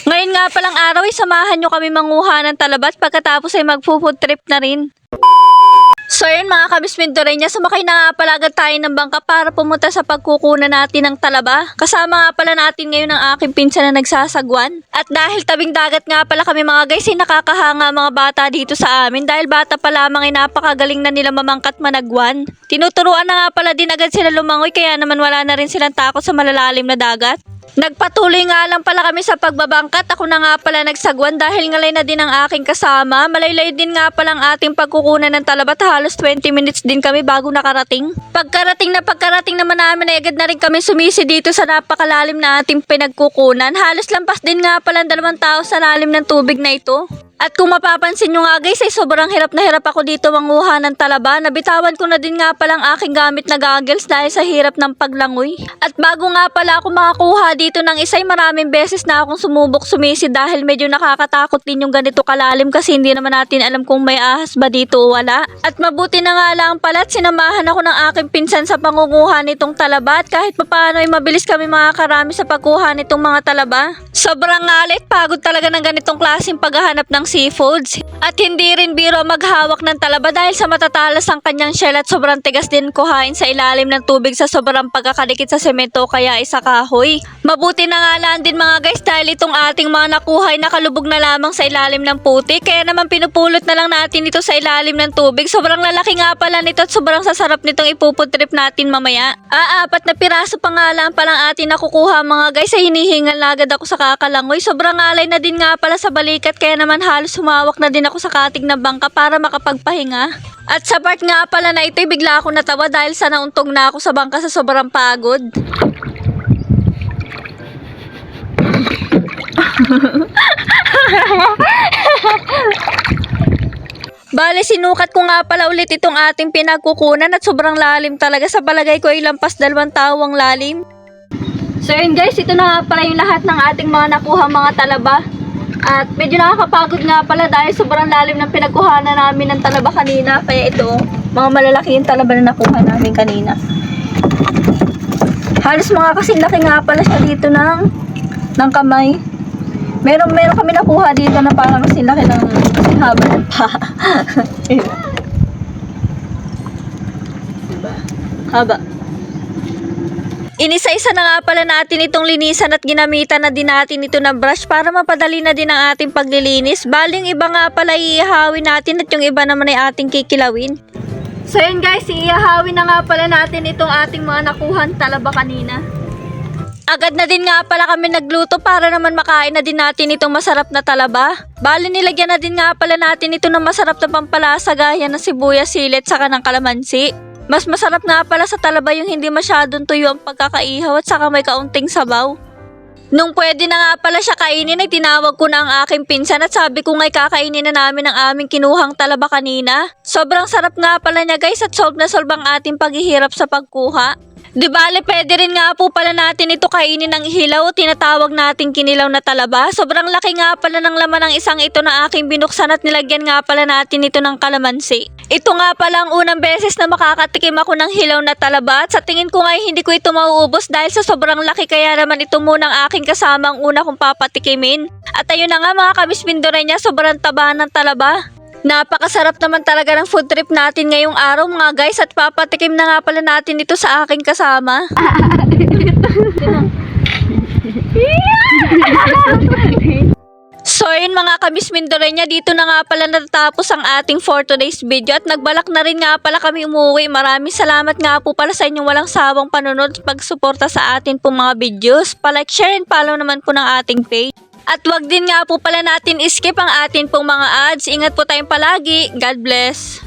Ngayon nga palang araw ay samahan nyo kami manguha ng talaba at pagkatapos ay magpo-food trip na rin. So yun mga kabismindoreña, sumakay na nga pala agad tayo ng bangka para pumunta sa pagkukunan natin ng talaba. Kasama nga pala natin ngayon ang aking pinsan na nagsasagwan. At dahil tabing dagat nga pala kami mga guys, ay nakakahanga mga bata dito sa amin. Dahil bata pa lamang ay napakagaling na nila mamangkat managwan. Tinuturuan na nga pala din agad sila lumangoy kaya naman wala na rin silang takot sa malalalim na dagat. Nagpatuloy nga lang pala kami sa pagbabangkat. Ako na nga pala nagsagwan dahil ngalay na din ang aking kasama. Malaylay din nga pala ang ating pagkukunan ng talaba at halos 20 minutes din kami bago nakarating. Pagkarating naman namin ay agad na rin kami sumisi dito sa napakalalim na ating pinagkukunan. Halos lampas din nga pala ang 2 tao sa lalim ng tubig na ito. At kung mapapansin nyo nga guys ay sobrang hirap na hirap ako dito manguha ng talaba. Nabitawan ko na din nga palang aking gamit na goggles dahil sa hirap ng paglangoy. At bago nga pala ako makakuha dito ng isay, maraming beses na akong sumubok sumisi dahil medyo nakakatakot din yung ganito kalalim kasi hindi naman natin alam kung may ahas ba dito o wala. At mabuti na nga lang pala at sinamahan ako ng aking pinsan sa pangunguha nitong talaba at kahit papaano ay mabilis kami makakarami sa pagkuha nitong mga talaba. Sobrang ngalit, pagod talaga ng ganitong klaseng paghahanap ng seafoods. At hindi rin biro maghawak ng talaba dahil sa matatalas ang kanyang shell at sobrang tigas din kuhain sa ilalim ng tubig sa sobrang pagkakadikit sa semento kaya isa kahoy. Mabuti na nga lang din mga guys dahil itong ating mga nakuha ay nakalubog na lamang sa ilalim ng putik kaya naman pinupulot na lang natin ito sa ilalim ng tubig. Sobrang lalaki nga pala nito at sobrang sasarap nitong ipufood trip natin mamaya. 4 na piraso pa nga lang palang atin nakukuha mga guys ay hinihingal na agad ako sa kakalangoy. Sobrang alay na din nga pala sa balikat kaya naman halos humawak na din ako sa katig na bangka para makapagpahinga. At sa part nga pala na ito bigla ako natawa dahil sa nauntog na ako sa bangka sa sobrang pagod. Bale, sinukat ko nga pala ulit itong ating pinagkukunan at sobrang lalim talaga. Sa palagay ko ay lampas 2 tao ang lalim. So yun guys, ito na nga pala yung lahat ng ating mga nakuha mga talaba. At medyo nakakapagod nga pala dahil sobrang lalim ng pinagkuhanan namin ng talaba kanina. Kaya ito, mga malalaki yung talaba na nakuha namin kanina. Halos mga kasing laki nga pala siya dito ng kamay. Meron kami nakuha dito na parang kasing laki ng haba ng paa. Diba? Haba. Inisa-isa na nga pala natin itong linisan at ginamitan na din natin ito ng brush para mapadali na din ang ating paglilinis. Baling iba nga pala iihawin natin at yung iba naman ay ating kikilawin. So yun guys, iihawin na nga pala natin itong ating mga nakuhan talaba kanina. Agad na din nga pala kami nagluto para naman makain na din natin itong masarap na talaba. Bali nilagyan na din nga pala natin ito ng masarap na pampalasa gaya ng sibuyas, silit, saka ng kalamansi. Mas masarap nga pala sa talaba yung hindi masyadong tuyo ang pagkakaihaw at saka may kaunting sabaw. Nung pwede na nga pala siya kainin ay tinawag ko na ang aking pinsan at sabi ko nga'y kakainin na namin ang aming kinuhang talaba kanina. Sobrang sarap nga pala niya guys at solve na solve ang ating paghihirap sa pagkuha. Di bale, pwede rin nga po pala natin ito kainin ng hilaw o tinatawag nating kinilaw na talaba. Sobrang laki nga pala ng laman ng isang ito na aking binuksan at nilagyan nga pala natin ito ng kalamansi. Ito nga pala ang unang beses na makakatikim ako ng hilaw na talaba at sa tingin ko nga hindi ko ito mauubos dahil sa sobrang laki kaya naman ito munang aking kasama ang una kong papatikimin. At ayun na nga mga kabismindoreña, sobrang taba ng talaba. Napakasarap naman talaga ng food trip natin ngayong araw mga guys at papatikim na nga pala natin ito sa aking kasama. So yun mga kabismindoreña, dito na nga pala natatapos ang ating for today's video at nagbalak na rin nga pala kami umuwi. Maraming salamat nga po pala sa inyong walang sawang panunod at pagsuporta sa atin pong mga videos. Pa-like, share, and follow naman po ng ating page. At wag din nga po pala natin skip ang atin pong mga ads. Ingat po tayong palagi. God bless.